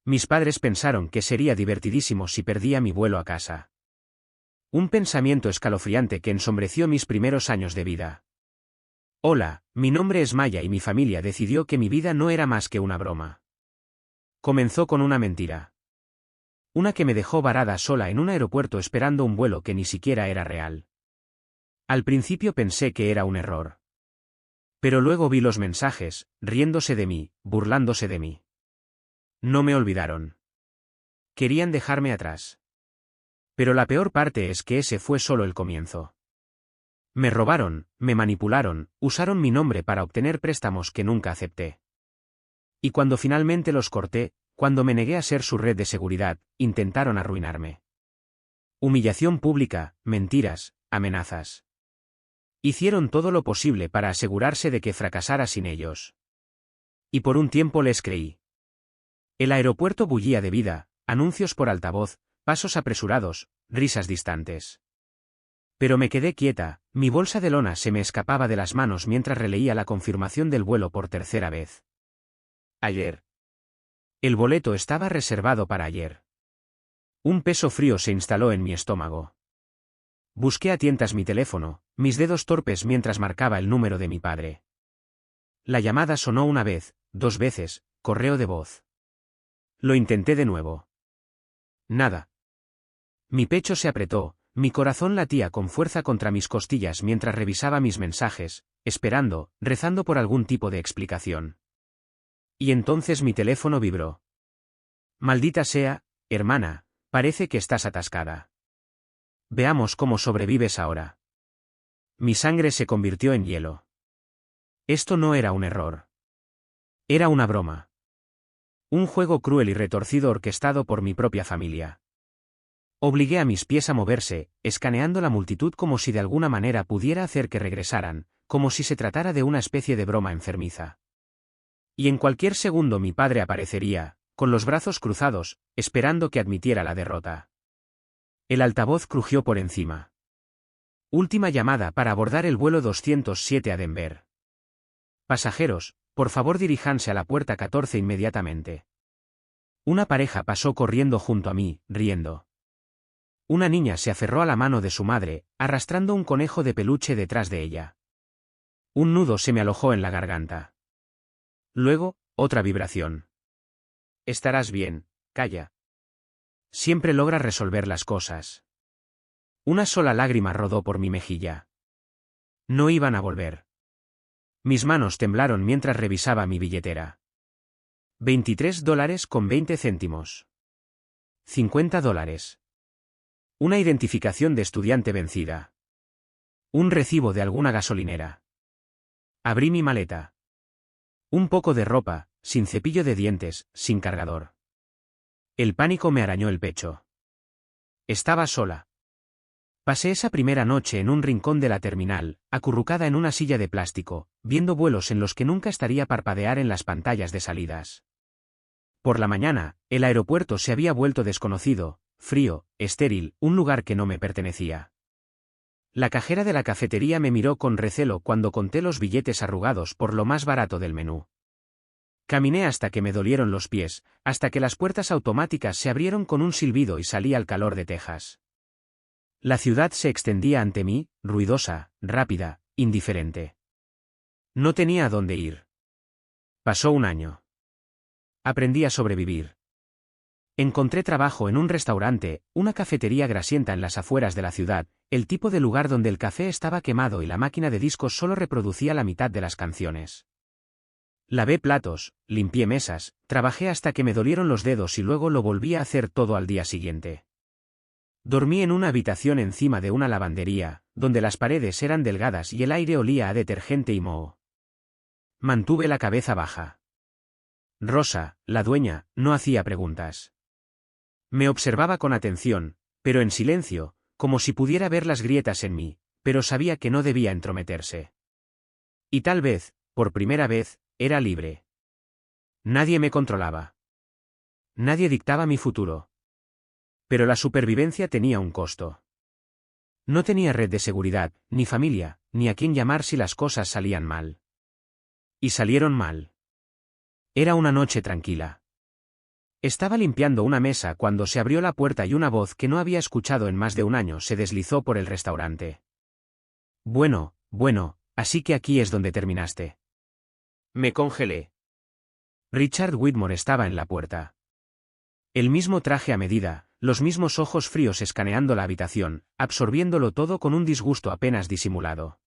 Mis padres pensaron que sería divertidísimo si perdía mi vuelo a casa. Un pensamiento escalofriante que ensombreció mis primeros años de vida. Hola, mi nombre es Maya y mi familia decidió que mi vida no era más que una broma. Comenzó con una mentira. Una que me dejó varada sola en un aeropuerto esperando un vuelo que ni siquiera era real. Al principio pensé que era un error. Pero luego vi los mensajes, riéndose de mí, burlándose de mí. No me olvidaron. Querían dejarme atrás. Pero la peor parte es que ese fue solo el comienzo. Me robaron, me manipularon, usaron mi nombre para obtener préstamos que nunca acepté. Y cuando finalmente los corté, cuando me negué a ser su red de seguridad, intentaron arruinarme. Humillación pública, mentiras, amenazas. Hicieron todo lo posible para asegurarse de que fracasara sin ellos. Y por un tiempo les creí. El aeropuerto bullía de vida, anuncios por altavoz, pasos apresurados, risas distantes. Pero me quedé quieta, mi bolsa de lona se me escapaba de las manos mientras releía la confirmación del vuelo por tercera vez. Ayer. El boleto estaba reservado para ayer. Un peso frío se instaló en mi estómago. Busqué a tientas mi teléfono, mis dedos torpes mientras marcaba el número de mi padre. La llamada sonó una vez, 2 veces, correo de voz. Lo intenté de nuevo. Nada. Mi pecho se apretó, mi corazón latía con fuerza contra mis costillas mientras revisaba mis mensajes, esperando, rezando por algún tipo de explicación. Y entonces mi teléfono vibró. Maldita sea, hermana, parece que estás atascada. Veamos cómo sobrevives ahora. Mi sangre se convirtió en hielo. Esto no era un error. Era una broma. Un juego cruel y retorcido orquestado por mi propia familia. Obligué a mis pies a moverse, escaneando la multitud como si de alguna manera pudiera hacer que regresaran, como si se tratara de una especie de broma enfermiza. Y en cualquier segundo mi padre aparecería, con los brazos cruzados, esperando que admitiera la derrota. El altavoz crujió por encima. Última llamada para abordar el vuelo 207 a Denver. Pasajeros, por favor diríjanse a la puerta 14 inmediatamente. Una pareja pasó corriendo junto a mí, riendo. Una niña se aferró a la mano de su madre, arrastrando un conejo de peluche detrás de ella. Un nudo se me alojó en la garganta. Luego, otra vibración. Estarás bien, calla. Siempre logras resolver las cosas. Una sola lágrima rodó por mi mejilla. No iban a volver. Mis manos temblaron mientras revisaba mi billetera. $23.20. $50. Una identificación de estudiante vencida. Un recibo de alguna gasolinera. Abrí mi maleta. Un poco de ropa, sin cepillo de dientes, sin cargador. El pánico me arañó el pecho. Estaba sola. Pasé esa primera noche en un rincón de la terminal, acurrucada en una silla de plástico, viendo vuelos en los que nunca estaría parpadear en las pantallas de salidas. Por la mañana, el aeropuerto se había vuelto desconocido, frío, estéril, un lugar que no me pertenecía. La cajera de la cafetería me miró con recelo cuando conté los billetes arrugados por lo más barato del menú. Caminé hasta que me dolieron los pies, hasta que las puertas automáticas se abrieron con un silbido y salí al calor de Texas. La ciudad se extendía ante mí, ruidosa, rápida, indiferente. No tenía a dónde ir. Pasó un año. Aprendí a sobrevivir. Encontré trabajo en un restaurante, una cafetería grasienta en las afueras de la ciudad, el tipo de lugar donde el café estaba quemado y la máquina de discos solo reproducía la mitad de las canciones. Lavé platos, limpié mesas, trabajé hasta que me dolieron los dedos y luego lo volví a hacer todo al día siguiente. Dormí en una habitación encima de una lavandería, donde las paredes eran delgadas y el aire olía a detergente y moho. Mantuve la cabeza baja. Rosa, la dueña, no hacía preguntas. Me observaba con atención, pero en silencio, como si pudiera ver las grietas en mí, pero sabía que no debía entrometerse. Y tal vez, por primera vez, era libre. Nadie me controlaba. Nadie dictaba mi futuro. Pero la supervivencia tenía un costo. No tenía red de seguridad, ni familia, ni a quién llamar si las cosas salían mal. Y salieron mal. Era una noche tranquila. Estaba limpiando una mesa cuando se abrió la puerta y una voz que no había escuchado en más de un año se deslizó por el restaurante. Bueno, así que aquí es donde terminaste. Me congelé. Richard Whitmore estaba en la puerta. El mismo traje a medida, los mismos ojos fríos escaneando la habitación, absorbiéndolo todo con un disgusto apenas disimulado.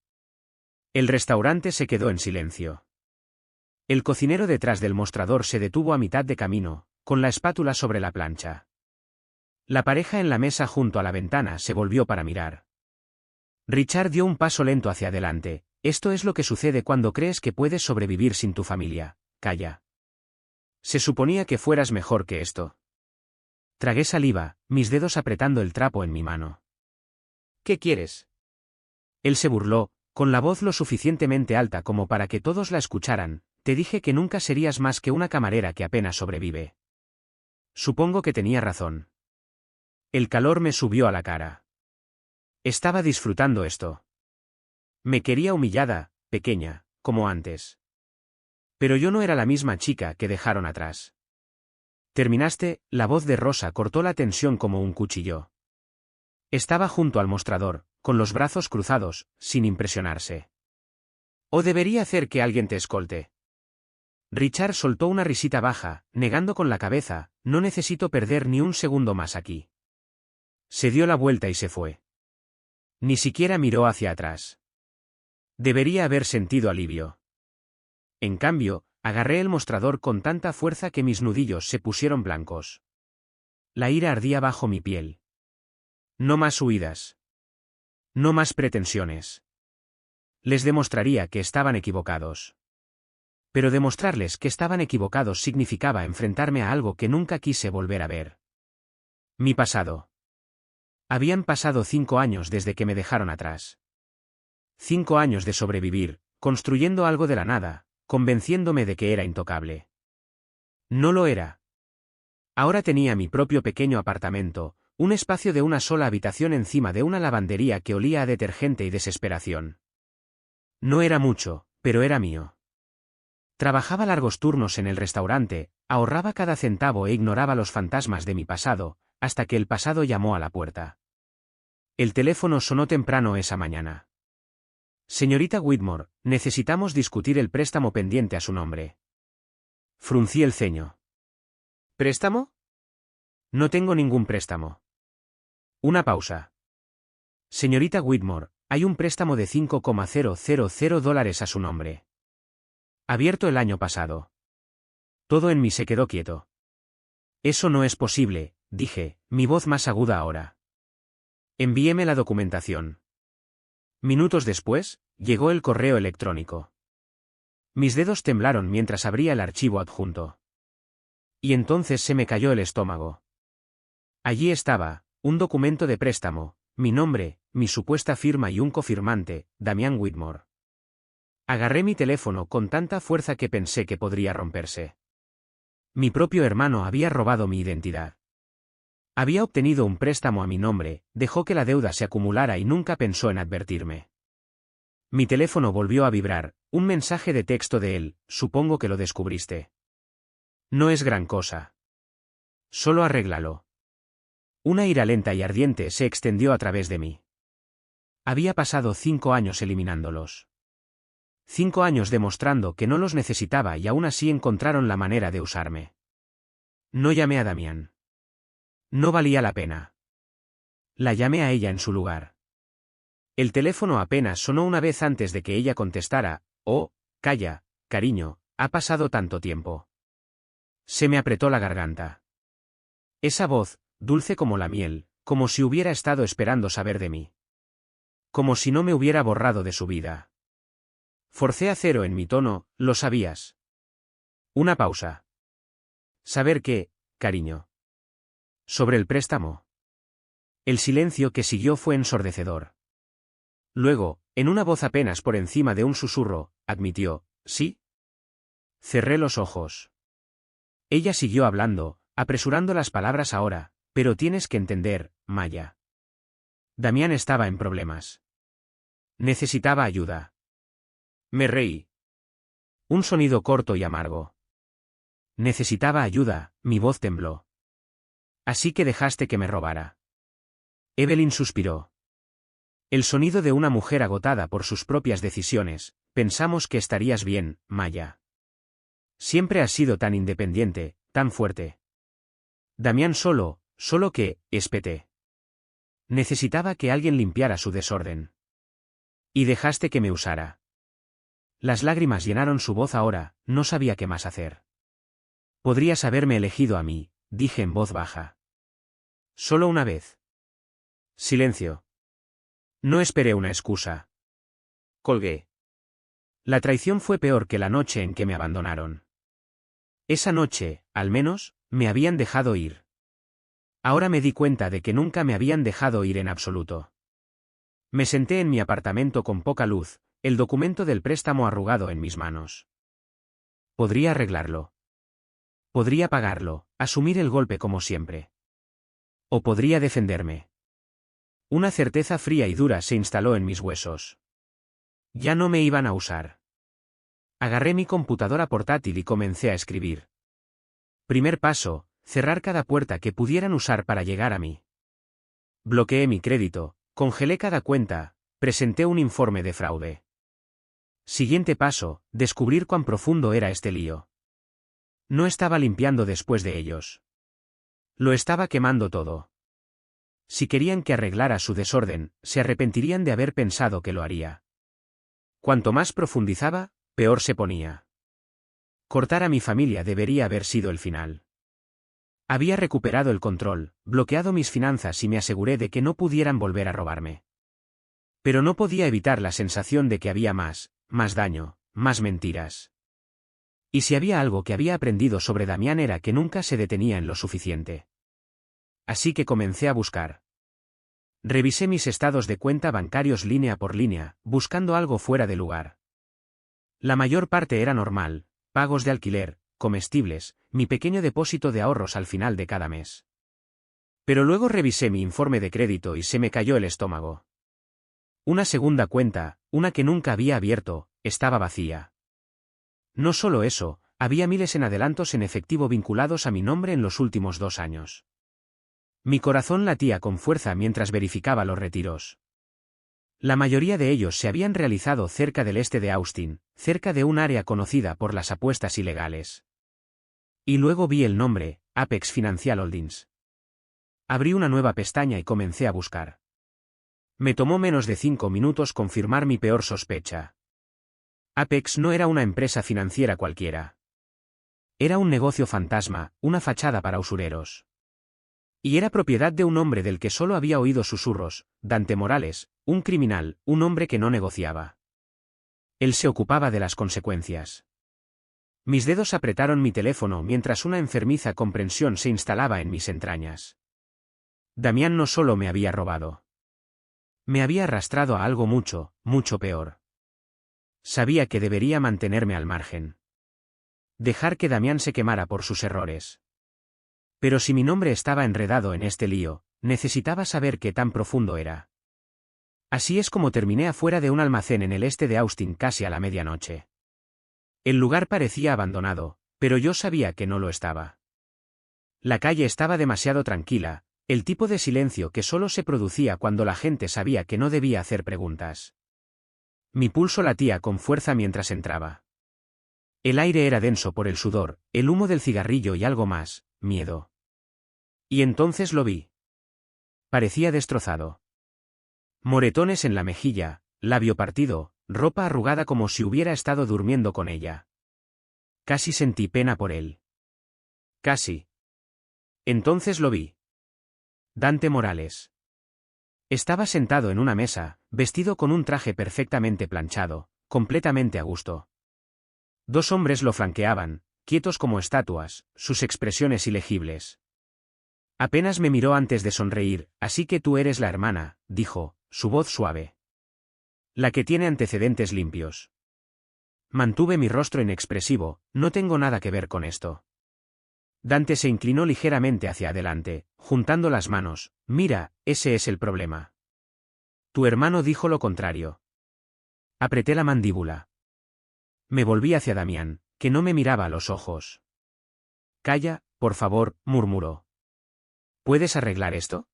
El restaurante se quedó en silencio. El cocinero detrás del mostrador se detuvo a mitad de camino, con la espátula sobre la plancha. La pareja en la mesa junto a la ventana se volvió para mirar. Richard dio un paso lento hacia adelante. Esto es lo que sucede cuando crees que puedes sobrevivir sin tu familia. Calla. Se suponía que fueras mejor que esto. Tragué saliva, mis dedos apretando el trapo en mi mano. ¿Qué quieres? Él se burló, con la voz lo suficientemente alta como para que todos la escucharan. Te dije que nunca serías más que una camarera que apenas sobrevive. Supongo que tenía razón. El calor me subió a la cara. Estaba disfrutando esto. Me quería humillada, pequeña, como antes. Pero yo no era la misma chica que dejaron atrás. Terminaste, la voz de Rosa cortó la tensión como un cuchillo. Estaba junto al mostrador, con los brazos cruzados, sin impresionarse. ¿O debería hacer que alguien te escolte? Richard soltó una risita baja, negando con la cabeza, no necesito perder ni un segundo más aquí. Se dio la vuelta y se fue. Ni siquiera miró hacia atrás. Debería haber sentido alivio. En cambio, agarré el mostrador con tanta fuerza que mis nudillos se pusieron blancos. La ira ardía bajo mi piel. No más huidas. No más pretensiones. Les demostraría que estaban equivocados. Pero demostrarles que estaban equivocados significaba enfrentarme a algo que nunca quise volver a ver. Mi pasado. Habían pasado 5 años desde que me dejaron atrás. 5 años de sobrevivir, construyendo algo de la nada, convenciéndome de que era intocable. No lo era. Ahora tenía mi propio pequeño apartamento, un espacio de una sola habitación encima de una lavandería que olía a detergente y desesperación. No era mucho, pero era mío. Trabajaba largos turnos en el restaurante, ahorraba cada centavo e ignoraba los fantasmas de mi pasado, hasta que el pasado llamó a la puerta. El teléfono sonó temprano esa mañana. Señorita Whitmore, necesitamos discutir el préstamo pendiente a su nombre. Fruncí el ceño. ¿Préstamo? No tengo ningún préstamo. Una pausa. Señorita Whitmore, hay un préstamo de $5,000 a su nombre. Abierto el año pasado. Todo en mí se quedó quieto. Eso no es posible, dije, mi voz más aguda ahora. Envíeme la documentación. Minutos después, llegó el correo electrónico. Mis dedos temblaron mientras abría el archivo adjunto. Y entonces se me cayó el estómago. Allí estaba, un documento de préstamo, mi nombre, mi supuesta firma y un cofirmante, Damian Whitmore. Agarré mi teléfono con tanta fuerza que pensé que podría romperse. Mi propio hermano había robado mi identidad. Había obtenido un préstamo a mi nombre, dejó que la deuda se acumulara y nunca pensó en advertirme. Mi teléfono volvió a vibrar, un mensaje de texto de él, supongo que lo descubriste. No es gran cosa. Solo arréglalo. Una ira lenta y ardiente se extendió a través de mí. Había pasado 5 años eliminándolos. 5 años demostrando que no los necesitaba y aún así encontraron la manera de usarme. No llamé a Damián. No valía la pena. La llamé a ella en su lugar. El teléfono apenas sonó una vez antes de que ella contestara, «Oh, calla, cariño, ha pasado tanto tiempo». Se me apretó la garganta. Esa voz, dulce como la miel, como si hubiera estado esperando saber de mí. Como si no me hubiera borrado de su vida. Forcé acero en mi tono, lo sabías. Una pausa. ¿Saber qué, cariño? Sobre el préstamo. El silencio que siguió fue ensordecedor. Luego, en una voz apenas por encima de un susurro, admitió, ¿sí? Cerré los ojos. Ella siguió hablando, apresurando las palabras ahora, pero tienes que entender, Maya. Damián estaba en problemas. Necesitaba ayuda. Me reí. Un sonido corto y amargo. Necesitaba ayuda, mi voz tembló. Así que dejaste que me robara. Evelyn suspiró. El sonido de una mujer agotada por sus propias decisiones. Pensamos que estarías bien, Maya. Siempre has sido tan independiente, tan fuerte. Damián solo que, espeté. Necesitaba que alguien limpiara su desorden. Y dejaste que me usara. Las lágrimas llenaron su voz ahora, no sabía qué más hacer. Podrías haberme elegido a mí, dije en voz baja. Solo una vez. Silencio. No esperé una excusa. Colgué. La traición fue peor que la noche en que me abandonaron. Esa noche, al menos, me habían dejado ir. Ahora me di cuenta de que nunca me habían dejado ir en absoluto. Me senté en mi apartamento con poca luz, el documento del préstamo arrugado en mis manos. Podría arreglarlo. Podría pagarlo, asumir el golpe como siempre. O podría defenderme. Una certeza fría y dura se instaló en mis huesos. Ya no me iban a usar. Agarré mi computadora portátil y comencé a escribir. Primer paso, cerrar cada puerta que pudieran usar para llegar a mí. Bloqueé mi crédito, congelé cada cuenta, presenté un informe de fraude. Siguiente paso, descubrir cuán profundo era este lío. No estaba limpiando después de ellos. Lo estaba quemando todo. Si querían que arreglara su desorden, se arrepentirían de haber pensado que lo haría. Cuanto más profundizaba, peor se ponía. Cortar a mi familia debería haber sido el final. Había recuperado el control, bloqueado mis finanzas y me aseguré de que no pudieran volver a robarme. Pero no podía evitar la sensación de que había más daño, más mentiras. Y si había algo que había aprendido sobre Damián era que nunca se detenía en lo suficiente. Así que comencé a buscar. Revisé mis estados de cuenta bancarios línea por línea, buscando algo fuera de lugar. La mayor parte era normal, pagos de alquiler, comestibles, mi pequeño depósito de ahorros al final de cada mes. Pero luego revisé mi informe de crédito y se me cayó el estómago. Una segunda cuenta, una que nunca había abierto, estaba vacía. No solo eso, había miles en adelantos en efectivo vinculados a mi nombre en los últimos 2 años. Mi corazón latía con fuerza mientras verificaba los retiros. La mayoría de ellos se habían realizado cerca del este de Austin, cerca de un área conocida por las apuestas ilegales. Y luego vi el nombre, Apex Financial Holdings. Abrí una nueva pestaña y comencé a buscar. Me tomó menos de 5 minutos confirmar mi peor sospecha. Apex no era una empresa financiera cualquiera. Era un negocio fantasma, una fachada para usureros. Y era propiedad de un hombre del que solo había oído susurros, Dante Morales, un criminal, un hombre que no negociaba. Él se ocupaba de las consecuencias. Mis dedos apretaron mi teléfono mientras una enfermiza comprensión se instalaba en mis entrañas. Damián no solo me había robado. Me había arrastrado a algo mucho, mucho peor. Sabía que debería mantenerme al margen. Dejar que Damián se quemara por sus errores. Pero si mi nombre estaba enredado en este lío, necesitaba saber qué tan profundo era. Así es como terminé afuera de un almacén en el este de Austin casi a la medianoche. El lugar parecía abandonado, pero yo sabía que no lo estaba. La calle estaba demasiado tranquila, el tipo de silencio que solo se producía cuando la gente sabía que no debía hacer preguntas. Mi pulso latía con fuerza mientras entraba. El aire era denso por el sudor, el humo del cigarrillo y algo más, miedo. Y entonces lo vi. Parecía destrozado. Moretones en la mejilla, labio partido, ropa arrugada como si hubiera estado durmiendo con ella. Casi sentí pena por él. Casi. Entonces lo vi. Dante Morales. Estaba sentado en una mesa, vestido con un traje perfectamente planchado, completamente a gusto. 2 hombres lo flanqueaban, quietos como estatuas, sus expresiones ilegibles. Apenas me miró antes de sonreír, así que tú eres la hermana, dijo, su voz suave. La que tiene antecedentes limpios. Mantuve mi rostro inexpresivo, no tengo nada que ver con esto. Dante se inclinó ligeramente hacia adelante, juntando las manos, mira, ese es el problema. Tu hermano dijo lo contrario. Apreté la mandíbula. Me volví hacia Damián, que no me miraba a los ojos. Calla, por favor, murmuró. ¿Puedes arreglar esto?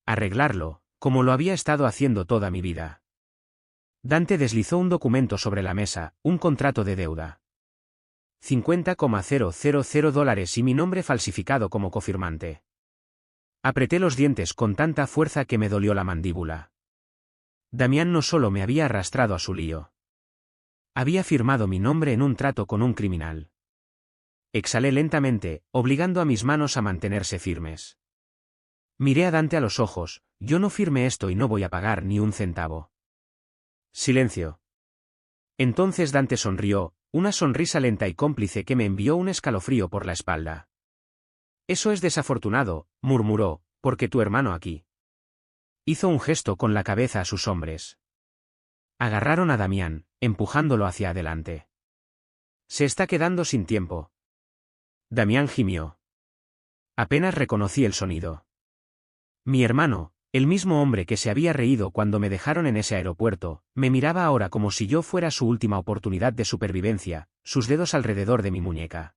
Arreglarlo, como lo había estado haciendo toda mi vida. Dante deslizó un documento sobre la mesa, un contrato de deuda. $50,000 y mi nombre falsificado como cofirmante. Apreté los dientes con tanta fuerza que me dolió la mandíbula. Damián no solo me había arrastrado a su lío. Había firmado mi nombre en un trato con un criminal. Exhalé lentamente, obligando a mis manos a mantenerse firmes. Miré a Dante a los ojos, yo no firmé esto y no voy a pagar ni un centavo. Silencio. Entonces Dante sonrió, una sonrisa lenta y cómplice que me envió un escalofrío por la espalda. Eso es desafortunado, murmuró, porque tu hermano aquí. Hizo un gesto con la cabeza a sus hombres. Agarraron a Damián, empujándolo hacia adelante. Se está quedando sin tiempo. Damián gimió. Apenas reconocí el sonido. Mi hermano, el mismo hombre que se había reído cuando me dejaron en ese aeropuerto, me miraba ahora como si yo fuera su última oportunidad de supervivencia, sus dedos alrededor de mi muñeca.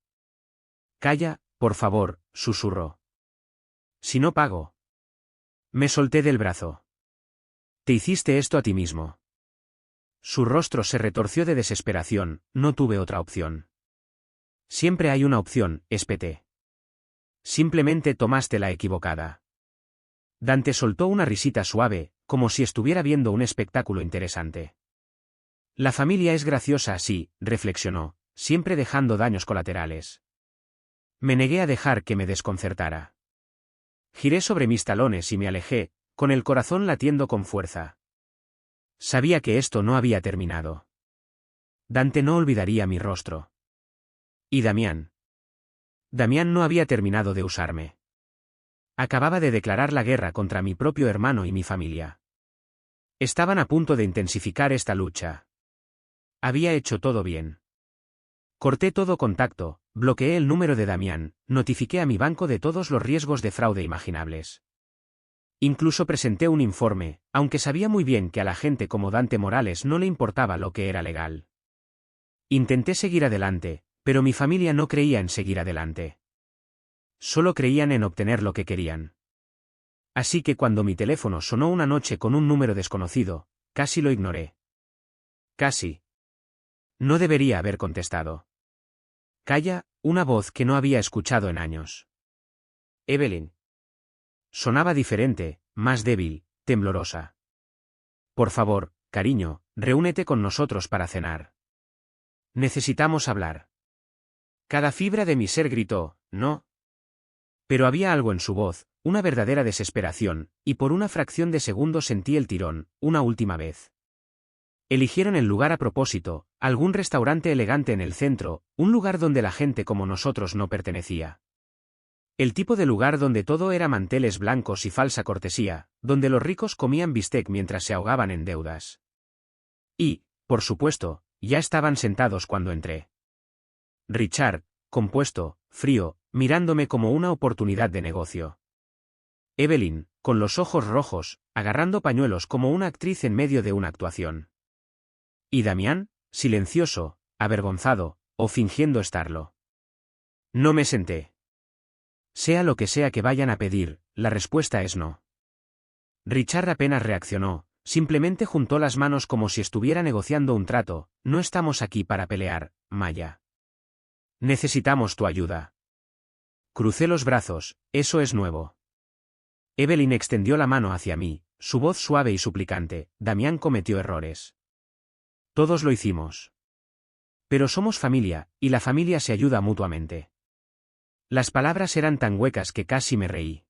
Calla, por favor, susurró. Si no pago. Me solté del brazo. Te hiciste esto a ti mismo. Su rostro se retorció de desesperación, no tuve otra opción. Siempre hay una opción, espeté. Simplemente tomaste la equivocada. Dante soltó una risita suave, como si estuviera viendo un espectáculo interesante. La familia es graciosa así, reflexionó, siempre dejando daños colaterales. Me negué a dejar que me desconcertara. Giré sobre mis talones y me alejé, con el corazón latiendo con fuerza. Sabía que esto no había terminado. Dante no olvidaría mi rostro. ¿Y Damián? Damián no había terminado de usarme. Acababa de declarar la guerra contra mi propio hermano y mi familia. Estaban a punto de intensificar esta lucha. Había hecho todo bien. Corté todo contacto, bloqueé el número de Damián, notifiqué a mi banco de todos los riesgos de fraude imaginables. Incluso presenté un informe, aunque sabía muy bien que a la gente como Dante Morales no le importaba lo que era legal. Intenté seguir adelante, pero mi familia no creía en seguir adelante. Solo creían en obtener lo que querían. Así que cuando mi teléfono sonó una noche con un número desconocido, casi lo ignoré. Casi. No debería haber contestado. Calla, una voz que no había escuchado en años. Evelyn. Sonaba diferente, más débil, temblorosa. Por favor, cariño, reúnete con nosotros para cenar. Necesitamos hablar. Cada fibra de mi ser gritó, no. Pero había algo en su voz, una verdadera desesperación, y por una fracción de segundo sentí el tirón, una última vez. Eligieron el lugar a propósito, algún restaurante elegante en el centro, un lugar donde la gente como nosotros no pertenecía. El tipo de lugar donde todo era manteles blancos y falsa cortesía, donde los ricos comían bistec mientras se ahogaban en deudas. Y, por supuesto, ya estaban sentados cuando entré. Richard, compuesto, frío, mirándome como una oportunidad de negocio. Evelyn, con los ojos rojos, agarrando pañuelos como una actriz en medio de una actuación. Y Damián, silencioso, avergonzado, o fingiendo estarlo. No me senté. Sea lo que sea que vayan a pedir, la respuesta es no. Richard apenas reaccionó, simplemente juntó las manos como si estuviera negociando un trato. No estamos aquí para pelear, Maya. Necesitamos tu ayuda. Crucé los brazos, eso es nuevo. Evelyn extendió la mano hacia mí, su voz suave y suplicante. Damián cometió errores. Todos lo hicimos. Pero somos familia, y la familia se ayuda mutuamente. Las palabras eran tan huecas que casi me reí.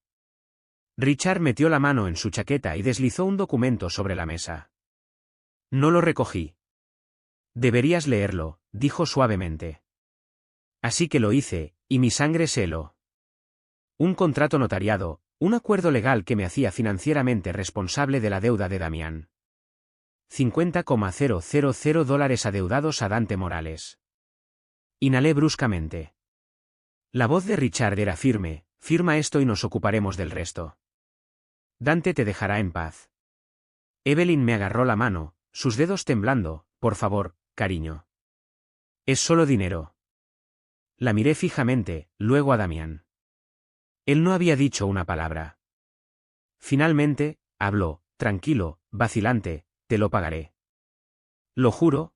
Richard metió la mano en su chaqueta y deslizó un documento sobre la mesa. No lo recogí. Deberías leerlo, dijo suavemente. Así que lo hice, y mi sangre se heló. Un contrato notariado, un acuerdo legal que me hacía financieramente responsable de la deuda de Damián. $50,000 adeudados a Dante Morales. Inhalé bruscamente. La voz de Richard era firme, firma esto y nos ocuparemos del resto. Dante te dejará en paz. Evelyn me agarró la mano, sus dedos temblando. Por favor, cariño. Es solo dinero. La miré fijamente, luego a Damián. Él no había dicho una palabra. Finalmente, habló, tranquilo, vacilante, te lo pagaré. Lo juro.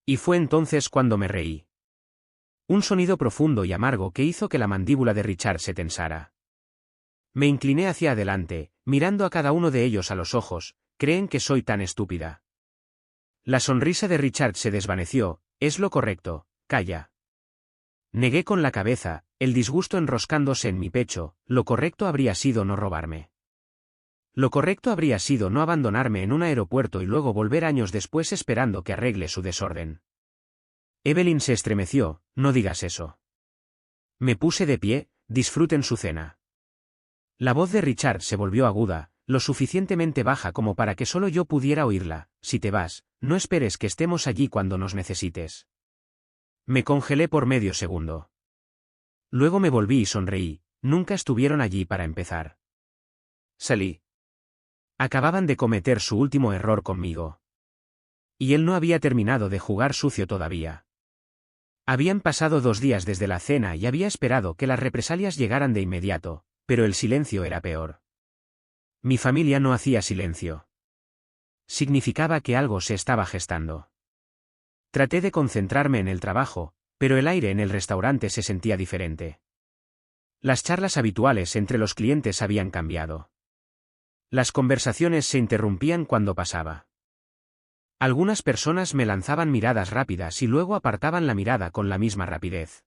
Y fue entonces cuando me reí. Un sonido profundo y amargo que hizo que la mandíbula de Richard se tensara. Me incliné hacia adelante, mirando a cada uno de ellos a los ojos. ¿Creen que soy tan estúpida? La sonrisa de Richard se desvaneció. Es lo correcto, calla. Negué con la cabeza, el disgusto enroscándose en mi pecho. Lo correcto habría sido no robarme. Lo correcto habría sido no abandonarme en un aeropuerto y luego volver años después esperando que arregle su desorden. Evelyn se estremeció. No digas eso. Me puse de pie. Disfruten su cena. La voz de Richard se volvió aguda, lo suficientemente baja como para que solo yo pudiera oírla. Si te vas, no esperes que estemos allí cuando nos necesites. Me congelé por medio segundo. Luego me volví y sonreí. Nunca estuvieron allí para empezar. Salí. Acababan de cometer su último error conmigo. Y él no había terminado de jugar sucio todavía. Habían pasado 2 días desde la cena y había esperado que las represalias llegaran de inmediato, pero el silencio era peor. Mi familia no hacía silencio. Significaba que algo se estaba gestando. Traté de concentrarme en el trabajo, pero el aire en el restaurante se sentía diferente. Las charlas habituales entre los clientes habían cambiado. Las conversaciones se interrumpían cuando pasaba. Algunas personas me lanzaban miradas rápidas y luego apartaban la mirada con la misma rapidez.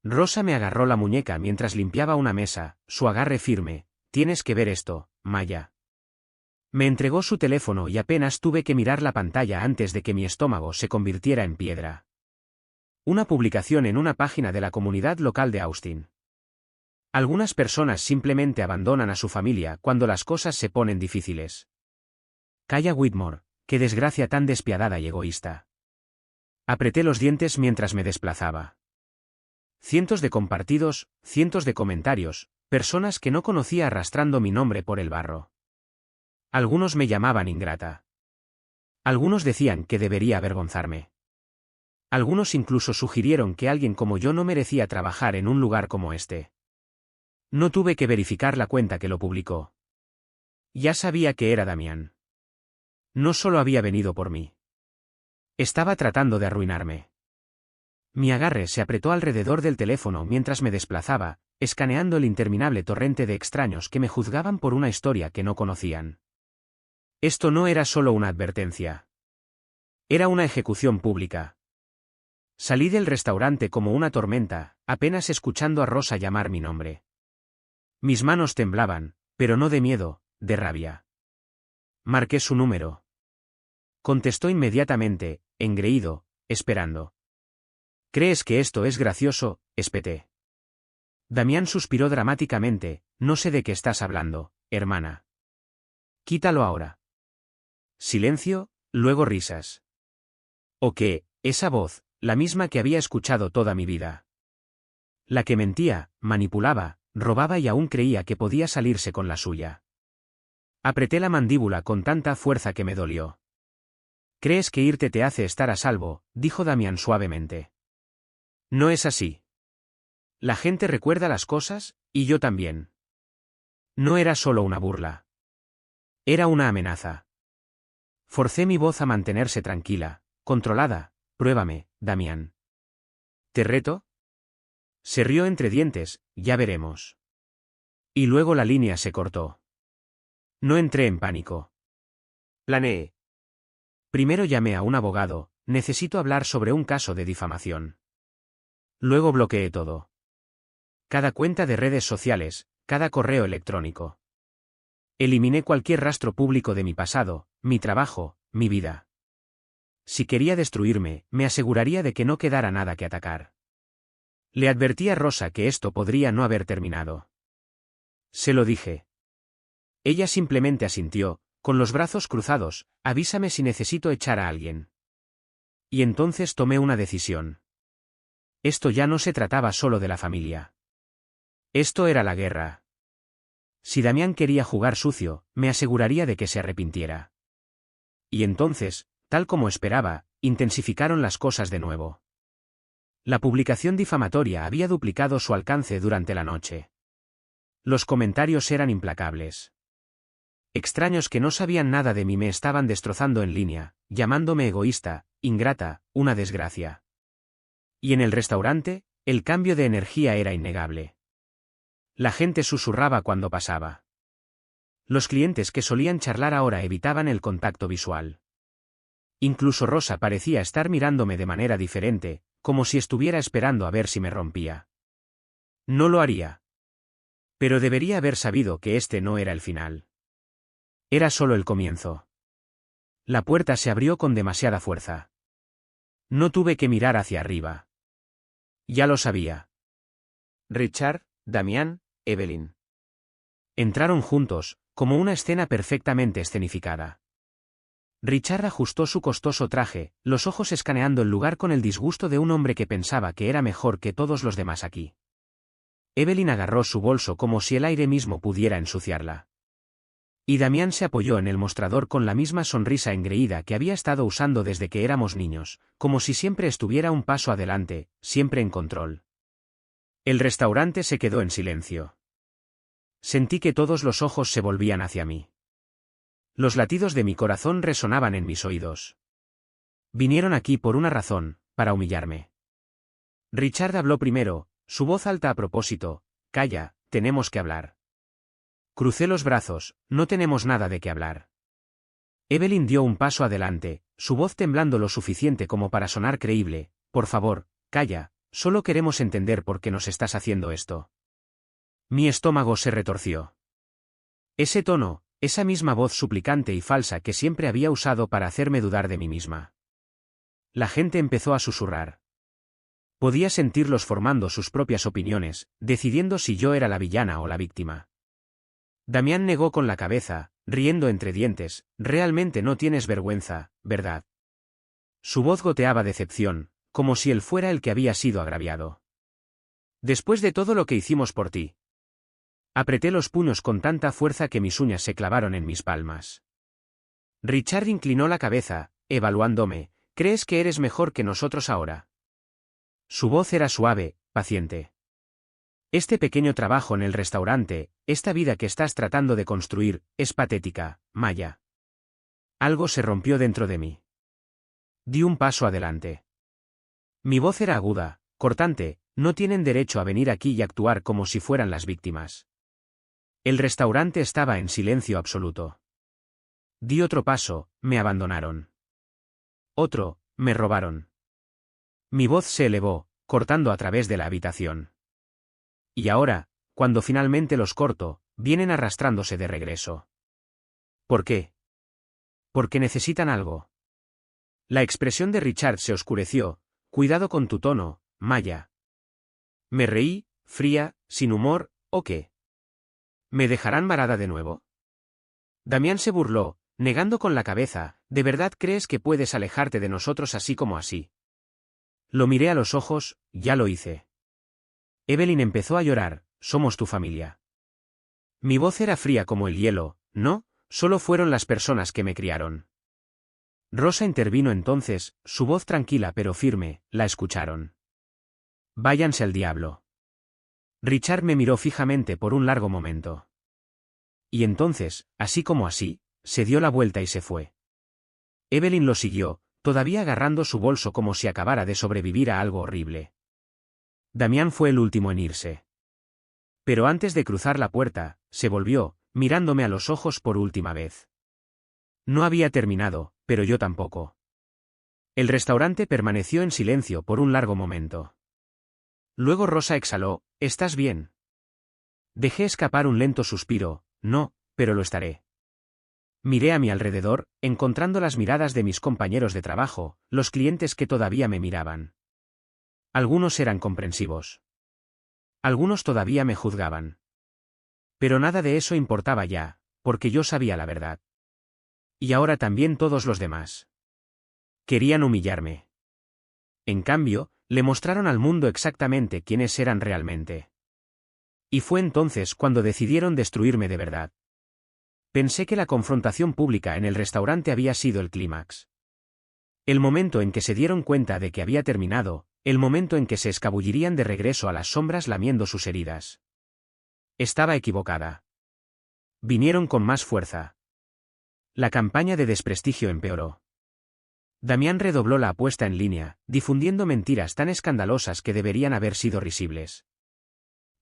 Rosa me agarró la muñeca mientras limpiaba una mesa, su agarre firme. Tienes que ver esto, Maya. Me entregó su teléfono y apenas tuve que mirar la pantalla antes de que mi estómago se convirtiera en piedra. Una publicación en una página de la comunidad local de Austin. Algunas personas simplemente abandonan a su familia cuando las cosas se ponen difíciles. Calla Whitmore, qué desgracia tan despiadada y egoísta. Apreté los dientes mientras me desplazaba. Cientos de compartidos, cientos de comentarios, personas que no conocía arrastrando mi nombre por el barro. Algunos me llamaban ingrata. Algunos decían que debería avergonzarme. Algunos incluso sugirieron que alguien como yo no merecía trabajar en un lugar como este. No tuve que verificar la cuenta que lo publicó. Ya sabía que era Damián. No solo había venido por mí. Estaba tratando de arruinarme. Mi agarre se apretó alrededor del teléfono mientras me desplazaba, escaneando el interminable torrente de extraños que me juzgaban por una historia que no conocían. Esto no era solo una advertencia. Era una ejecución pública. Salí del restaurante como una tormenta, apenas escuchando a Rosa llamar mi nombre. Mis manos temblaban, pero no de miedo, de rabia. Marqué su número. Contestó inmediatamente, engreído, esperando. ¿Crees que esto es gracioso? Espeté. Damián suspiró dramáticamente. No sé de qué estás hablando, hermana. Quítalo ahora. Silencio, luego risas. ¿O qué? Esa voz, la misma que había escuchado toda mi vida. La que mentía, manipulaba, robaba y aún creía que podía salirse con la suya. Apreté la mandíbula con tanta fuerza que me dolió. ¿Crees que irte te hace estar a salvo?, dijo Damián suavemente. No es así. La gente recuerda las cosas, y yo también. No era solo una burla. Era una amenaza. Forcé mi voz a mantenerse tranquila, controlada. Pruébame, Damián. ¿Te reto? Se rió entre dientes. Ya veremos. Y luego la línea se cortó. No entré en pánico. Planeé. Primero llamé a un abogado. Necesito hablar sobre un caso de difamación. Luego bloqueé todo. Cada cuenta de redes sociales, cada correo electrónico. Eliminé cualquier rastro público de mi pasado, mi trabajo, mi vida. Si quería destruirme, me aseguraría de que no quedara nada que atacar. Le advertí a Rosa que esto podría no haber terminado. Se lo dije. Ella simplemente asintió, con los brazos cruzados. Avísame si necesito echar a alguien. Y entonces tomé una decisión. Esto ya no se trataba solo de la familia. Esto era la guerra. Si Damián quería jugar sucio, me aseguraría de que se arrepintiera. Y entonces, tal como esperaba, intensificaron las cosas de nuevo. La publicación difamatoria había duplicado su alcance durante la noche. Los comentarios eran implacables. Extraños que no sabían nada de mí me estaban destrozando en línea, llamándome egoísta, ingrata, una desgracia. Y en el restaurante, el cambio de energía era innegable. La gente susurraba cuando pasaba. Los clientes que solían charlar ahora evitaban el contacto visual. Incluso Rosa parecía estar mirándome de manera diferente, como si estuviera esperando a ver si me rompía. No lo haría. Pero debería haber sabido que este no era el final. Era solo el comienzo. La puerta se abrió con demasiada fuerza. No tuve que mirar hacia arriba. Ya lo sabía. Richard, Damián, Evelyn. Entraron juntos, como una escena perfectamente escenificada. Richard ajustó su costoso traje, los ojos escaneando el lugar con el disgusto de un hombre que pensaba que era mejor que todos los demás aquí. Evelyn agarró su bolso como si el aire mismo pudiera ensuciarla. Y Damián se apoyó en el mostrador con la misma sonrisa engreída que había estado usando desde que éramos niños, como si siempre estuviera un paso adelante, siempre en control. El restaurante se quedó en silencio. Sentí que todos los ojos se volvían hacia mí. Los latidos de mi corazón resonaban en mis oídos. Vinieron aquí por una razón, para humillarme. Richard habló primero, su voz alta a propósito: «Calla, tenemos que hablar». Crucé los brazos: «No tenemos nada de qué hablar». Evelyn dio un paso adelante, su voz temblando lo suficiente como para sonar creíble: «Por favor, calla, solo queremos entender por qué nos estás haciendo esto». Mi estómago se retorció. Ese tono, esa misma voz suplicante y falsa que siempre había usado para hacerme dudar de mí misma. La gente empezó a susurrar. Podía sentirlos formando sus propias opiniones, decidiendo si yo era la villana o la víctima. Damián negó con la cabeza, riendo entre dientes: «Realmente no tienes vergüenza, ¿verdad?». Su voz goteaba decepción, como si él fuera el que había sido agraviado. «Después de todo lo que hicimos por ti». Apreté los puños con tanta fuerza que mis uñas se clavaron en mis palmas. Richard inclinó la cabeza, evaluándome: «¿Crees que eres mejor que nosotros ahora?». Su voz era suave, paciente. «Este pequeño trabajo en el restaurante, esta vida que estás tratando de construir, es patética, Maya». Algo se rompió dentro de mí. Di un paso adelante. Mi voz era aguda, cortante: «No tienen derecho a venir aquí y actuar como si fueran las víctimas». El restaurante estaba en silencio absoluto. Di otro paso: «Me abandonaron». Otro: «Me robaron». Mi voz se elevó, cortando a través de la habitación. Y ahora, cuando finalmente los corto, vienen arrastrándose de regreso. ¿Por qué? Porque necesitan algo. La expresión de Richard se oscureció: «Cuidado con tu tono, Maya». Me reí, fría, sin humor: «¿O qué? ¿Me dejarán varada de nuevo?». Damián se burló, negando con la cabeza: «¿De verdad crees que puedes alejarte de nosotros así como así?». Lo miré a los ojos: «Ya lo hice». Evelyn empezó a llorar: «Somos tu familia». Mi voz era fría como el hielo: «No, solo fueron las personas que me criaron». Rosa intervino entonces, su voz tranquila pero firme: «La escucharon. Váyanse al diablo». Richard me miró fijamente por un largo momento. Y entonces, así como así, se dio la vuelta y se fue. Evelyn lo siguió, todavía agarrando su bolso como si acabara de sobrevivir a algo horrible. Damián fue el último en irse. Pero antes de cruzar la puerta, se volvió, mirándome a los ojos por última vez. No había terminado, pero yo tampoco. El restaurante permaneció en silencio por un largo momento. Luego Rosa exhaló: «¿Estás bien?». Dejé escapar un lento suspiro: «No, pero lo estaré». Miré a mi alrededor, encontrando las miradas de mis compañeros de trabajo, los clientes que todavía me miraban. Algunos eran comprensivos. Algunos todavía me juzgaban. Pero nada de eso importaba ya, porque yo sabía la verdad. Y ahora también todos los demás. Querían humillarme. En cambio, le mostraron al mundo exactamente quiénes eran realmente. Y fue entonces cuando decidieron destruirme de verdad. Pensé que la confrontación pública en el restaurante había sido el clímax. El momento en que se dieron cuenta de que había terminado, El momento en que se escabullirían de regreso a las sombras lamiendo sus heridas. Estaba equivocada. Vinieron con más fuerza. La campaña de desprestigio empeoró. Damián redobló la apuesta en línea, difundiendo mentiras tan escandalosas que deberían haber sido risibles.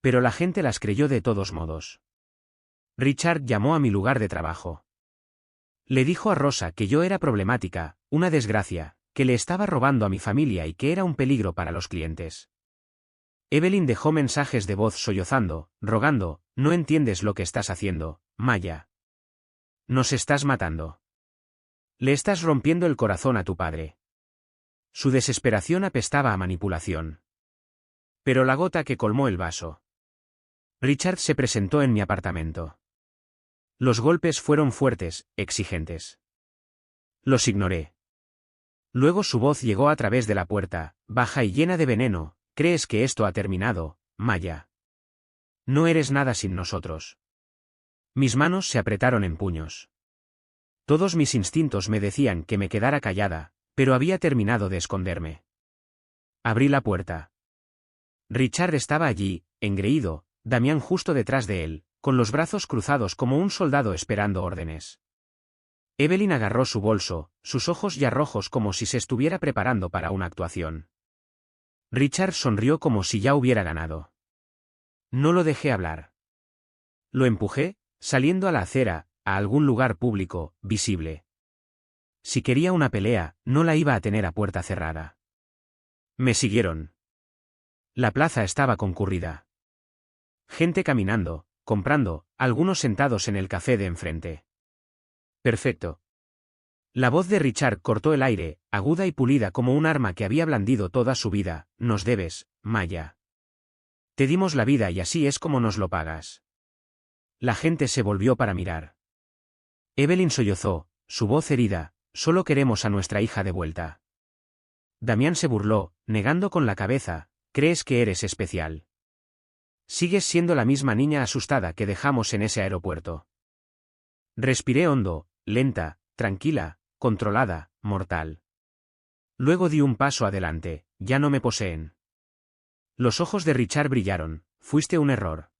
Pero la gente las creyó de todos modos. Richard llamó a mi lugar de trabajo. Le dijo a Rosa que yo era problemática, una desgracia, que le estaba robando a mi familia y que era un peligro para los clientes. Evelyn dejó mensajes de voz sollozando, rogando, no entiendes lo que estás haciendo, Maya. Nos estás matando. Le estás rompiendo el corazón a tu padre. Su desesperación apestaba a manipulación. Pero la gota que colmó el vaso. Richard se presentó en mi apartamento. Los golpes fueron fuertes, exigentes. Los ignoré. Luego su voz llegó a través de la puerta, baja y llena de veneno. ¿Crees que esto ha terminado, Maya? No eres nada sin nosotros. Mis manos se apretaron en puños. Todos mis instintos me decían que me quedara callada, pero había terminado de esconderme. Abrí la puerta. Richard estaba allí, engreído, Damián justo detrás de él, con los brazos cruzados como un soldado esperando órdenes. Evelyn agarró su bolso, sus ojos ya rojos como si se estuviera preparando para una actuación. Richard sonrió como si ya hubiera ganado. No lo dejé hablar. Lo empujé, saliendo a la acera, a algún lugar público, visible. Si quería una pelea, no la iba a tener a puerta cerrada. Me siguieron. La plaza estaba concurrida. Gente caminando, comprando, algunos sentados en el café de enfrente. Perfecto. La voz de Richard cortó el aire, aguda y pulida como un arma que había blandido toda su vida. Nos debes, Maya. Te dimos la vida y así es como nos lo pagas. La gente se volvió para mirar. Evelyn sollozó, su voz herida, solo queremos a nuestra hija de vuelta. Damián se burló, negando con la cabeza, crees que eres especial. Sigues siendo la misma niña asustada que dejamos en ese aeropuerto. Respiré hondo, lenta, tranquila, controlada, mortal. Luego di un paso adelante, ya no me poseen. Los ojos de Richard brillaron, fuiste un error.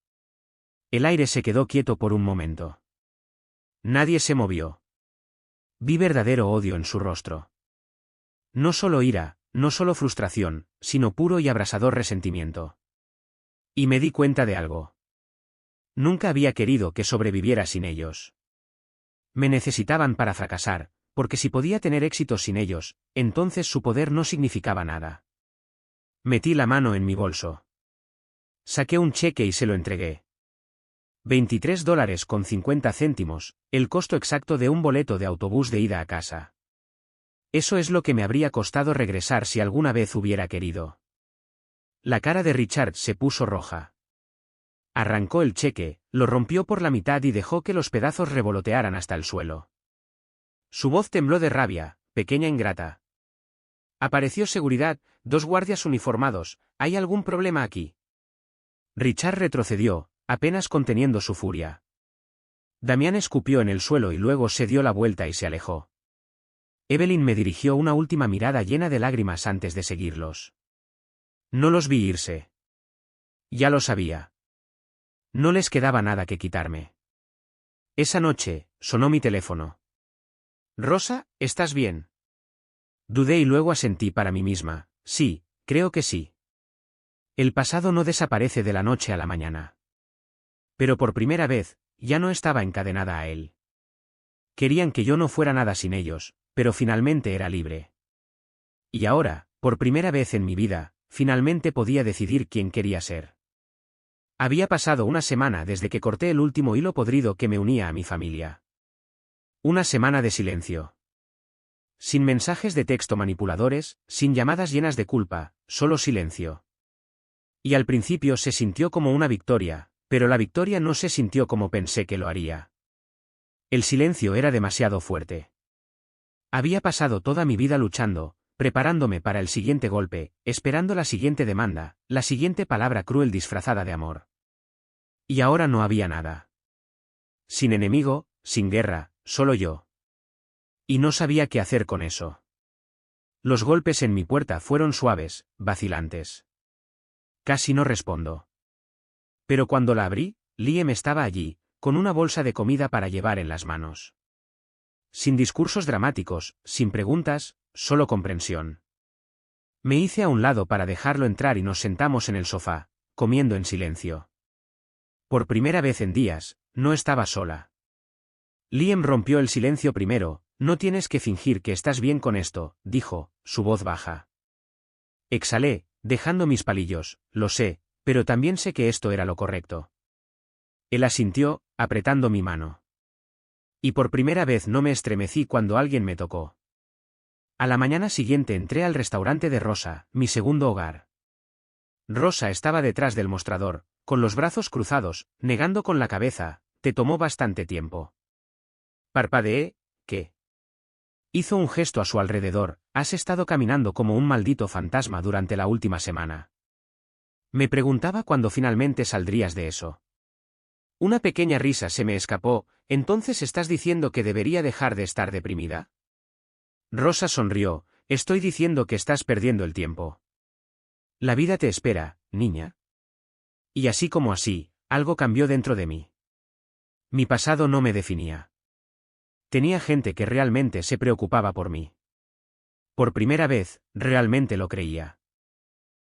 El aire se quedó quieto por un momento. Nadie se movió. Vi verdadero odio en su rostro. No solo ira, no solo frustración, sino puro y abrasador resentimiento. Y me di cuenta de algo. Nunca había querido que sobreviviera sin ellos. Me necesitaban para fracasar, porque si podía tener éxito sin ellos, entonces su poder no significaba nada. Metí la mano en mi bolso. Saqué un cheque y se lo entregué. $23.50, el costo exacto de un boleto de autobús de ida a casa. Eso es lo que me habría costado regresar si alguna vez hubiera querido. La cara de Richard se puso roja. Arrancó el cheque, lo rompió por la mitad y dejó que los pedazos revolotearan hasta el suelo. Su voz tembló de rabia, pequeña ingrata. Apareció seguridad, 2 guardias uniformados, ¿hay algún problema aquí? Richard retrocedió, apenas conteniendo su furia. Damián escupió en el suelo y luego se dio la vuelta y se alejó. Evelyn me dirigió una última mirada llena de lágrimas antes de seguirlos. No los vi irse. Ya lo sabía. No les quedaba nada que quitarme. Esa noche, sonó mi teléfono. Rosa, ¿estás bien? Dudé y luego asentí para mí misma, sí, creo que sí. El pasado no desaparece de la noche a la mañana. Pero por primera vez, ya no estaba encadenada a él. Querían que yo no fuera nada sin ellos, pero finalmente era libre. Y ahora, por primera vez en mi vida, finalmente podía decidir quién quería ser. Había pasado una semana desde que corté el último hilo podrido que me unía a mi familia. Una semana de silencio. Sin mensajes de texto manipuladores, sin llamadas llenas de culpa, solo silencio. Y al principio se sintió como una victoria, pero la victoria no se sintió como pensé que lo haría. El silencio era demasiado fuerte. Había pasado toda mi vida luchando, preparándome para el siguiente golpe, esperando la siguiente demanda, la siguiente palabra cruel disfrazada de amor. Y ahora no había nada. Sin enemigo, sin guerra, solo yo. Y no sabía qué hacer con eso. Los golpes en mi puerta fueron suaves, vacilantes. Casi no respondo. Pero cuando la abrí, Liam estaba allí, con una bolsa de comida para llevar en las manos. Sin discursos dramáticos, sin preguntas, solo comprensión. Me hice a un lado para dejarlo entrar y nos sentamos en el sofá, comiendo en silencio. Por primera vez en días, no estaba sola. Liam rompió el silencio primero. No tienes que fingir que estás bien con esto, dijo, su voz baja. Exhalé, dejando mis palillos, lo sé, pero también sé que esto era lo correcto. Él asintió, apretando mi mano. Y por primera vez no me estremecí cuando alguien me tocó. A la mañana siguiente entré al restaurante de Rosa, mi segundo hogar. Rosa estaba detrás del mostrador, con los brazos cruzados, negando con la cabeza. Te tomó bastante tiempo. Parpadeé. ¿Qué? Hizo un gesto a su alrededor. Has estado caminando como un maldito fantasma durante la última semana. Me preguntaba cuándo finalmente saldrías de eso. Una pequeña risa se me escapó. ¿Entonces estás diciendo que debería dejar de estar deprimida? Rosa sonrió. Estoy diciendo que estás perdiendo el tiempo. La vida te espera, niña. Y así como así, algo cambió dentro de mí. Mi pasado no me definía. Tenía gente que realmente se preocupaba por mí. Por primera vez, realmente lo creía.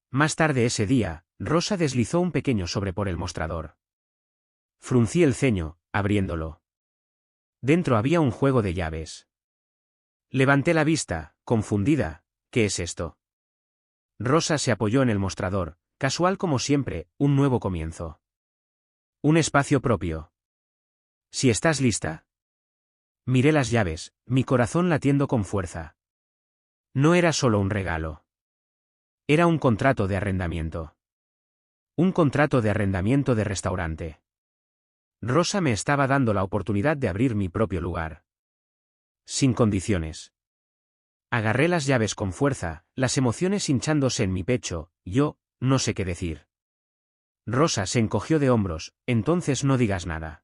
Más tarde ese día, Rosa deslizó un pequeño sobre por el mostrador. Fruncí el ceño, abriéndolo. Dentro había un juego de llaves. Levanté la vista, confundida. ¿Qué es esto? Rosa se apoyó en el mostrador, casual como siempre, un nuevo comienzo. Un espacio propio. Si estás lista. Miré las llaves, mi corazón latiendo con fuerza. No era solo un regalo. Era un contrato de arrendamiento. Un contrato de arrendamiento de restaurante. Rosa me estaba dando la oportunidad de abrir mi propio lugar. Sin condiciones. Agarré las llaves con fuerza, las emociones hinchándose en mi pecho. Yo, no sé qué decir. Rosa se encogió de hombros. Entonces no digas nada.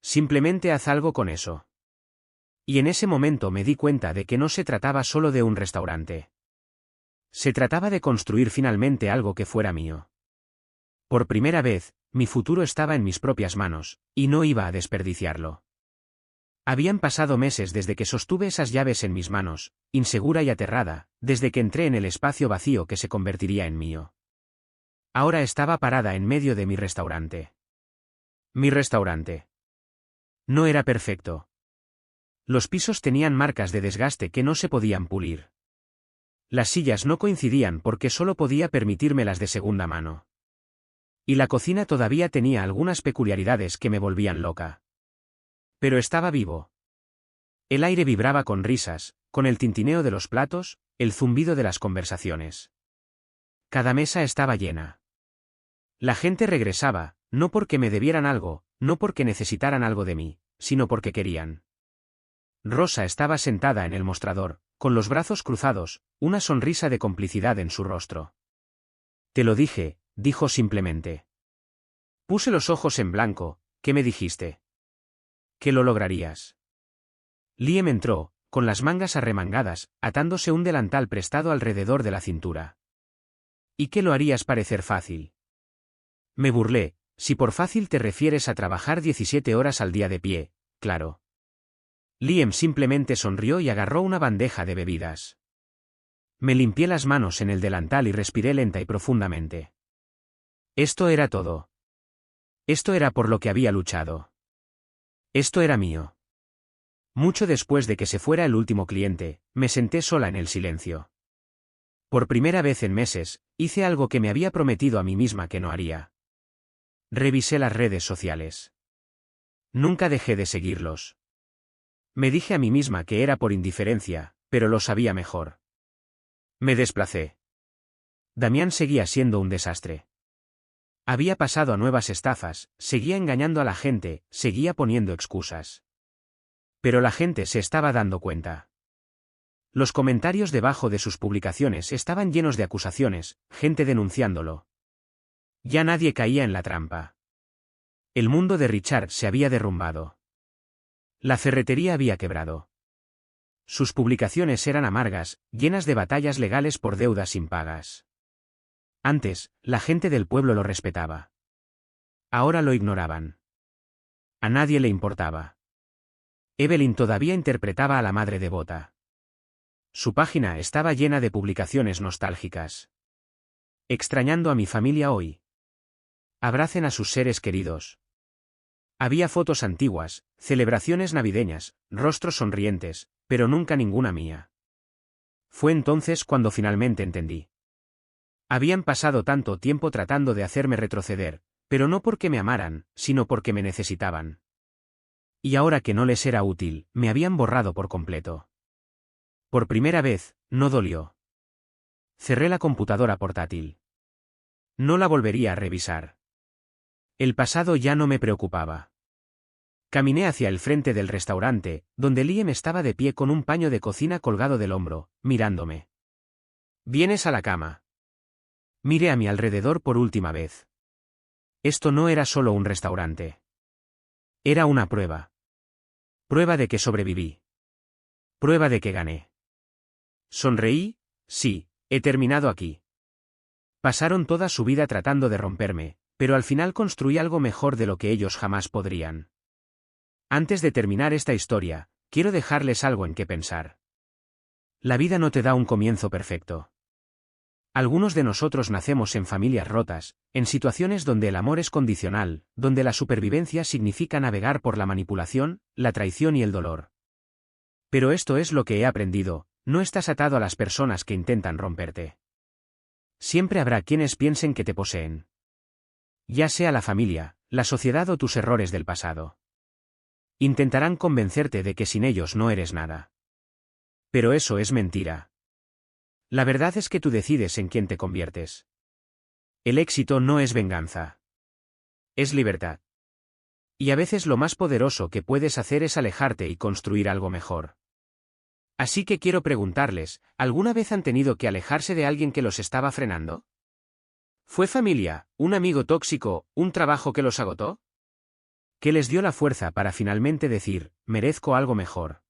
Simplemente haz algo con eso. Y en ese momento me di cuenta de que no se trataba solo de un restaurante. Se trataba de construir finalmente algo que fuera mío. Por primera vez, mi futuro estaba en mis propias manos, y no iba a desperdiciarlo. Habían pasado meses desde que sostuve esas llaves en mis manos, insegura y aterrada, desde que entré en el espacio vacío que se convertiría en mío. Ahora estaba parada en medio de mi restaurante. Mi restaurante. No era perfecto. Los pisos tenían marcas de desgaste que no se podían pulir. Las sillas no coincidían porque solo podía permitirme las de segunda mano. Y la cocina todavía tenía algunas peculiaridades que me volvían loca. Pero estaba vivo. El aire vibraba con risas, con el tintineo de los platos, el zumbido de las conversaciones. Cada mesa estaba llena. La gente regresaba, no porque me debieran algo, no porque necesitaran algo de mí, sino porque querían. Rosa estaba sentada en el mostrador, con los brazos cruzados, una sonrisa de complicidad en su rostro. Te lo dije, dijo simplemente. Puse los ojos en blanco. ¿Qué me dijiste? Que lo lograrías. Liam entró, con las mangas arremangadas, atándose un delantal prestado alrededor de la cintura. ¿Y qué lo harías parecer fácil? Me burlé. Si por fácil te refieres a trabajar 17 horas al día de pie, claro. Liam simplemente sonrió y agarró una bandeja de bebidas. Me limpié las manos en el delantal y respiré lenta y profundamente. Esto era todo. Esto era por lo que había luchado. Esto era mío. Mucho después de que se fuera el último cliente, me senté sola en el silencio. Por primera vez en meses, hice algo que me había prometido a mí misma que no haría. Revisé las redes sociales. Nunca dejé de seguirlos. Me dije a mí misma que era por indiferencia, pero lo sabía mejor. Me desplacé. Damián seguía siendo un desastre. Había pasado a nuevas estafas, seguía engañando a la gente, seguía poniendo excusas. Pero la gente se estaba dando cuenta. Los comentarios debajo de sus publicaciones estaban llenos de acusaciones, gente denunciándolo. Ya nadie caía en la trampa. El mundo de Richard se había derrumbado. La ferretería había quebrado. Sus publicaciones eran amargas, llenas de batallas legales por deudas impagas. Antes, la gente del pueblo lo respetaba. Ahora lo ignoraban. A nadie le importaba. Evelyn todavía interpretaba a la madre devota. Su página estaba llena de publicaciones nostálgicas. Extrañando a mi familia hoy. Abracen a sus seres queridos. Había fotos antiguas, celebraciones navideñas, rostros sonrientes, pero nunca ninguna mía. Fue entonces cuando finalmente entendí. Habían pasado tanto tiempo tratando de hacerme retroceder, pero no porque me amaran, sino porque me necesitaban. Y ahora que no les era útil, me habían borrado por completo. Por primera vez, no dolió. Cerré la computadora portátil. No la volvería a revisar. El pasado ya no me preocupaba. Caminé hacia el frente del restaurante, donde Liam estaba de pie con un paño de cocina colgado del hombro, mirándome. ¿Vienes a la cama? Miré a mi alrededor por última vez. Esto no era solo un restaurante. Era una prueba. Prueba de que sobreviví. Prueba de que gané. Sonreí, sí, he terminado aquí. Pasaron toda su vida tratando de romperme, pero al final construí algo mejor de lo que ellos jamás podrían. Antes de terminar esta historia, quiero dejarles algo en qué pensar. La vida no te da un comienzo perfecto. Algunos de nosotros nacemos en familias rotas, en situaciones donde el amor es condicional, donde la supervivencia significa navegar por la manipulación, la traición y el dolor. Pero esto es lo que he aprendido, no estás atado a las personas que intentan romperte. Siempre habrá quienes piensen que te poseen. Ya sea la familia, la sociedad o tus errores del pasado. Intentarán convencerte de que sin ellos no eres nada. Pero eso es mentira. La verdad es que tú decides en quién te conviertes. El éxito no es venganza. Es libertad. Y a veces lo más poderoso que puedes hacer es alejarte y construir algo mejor. Así que quiero preguntarles, ¿alguna vez han tenido que alejarse de alguien que los estaba frenando? ¿Fue familia, un amigo tóxico, un trabajo que los agotó? ¿Qué les dio la fuerza para finalmente decir, merezco algo mejor?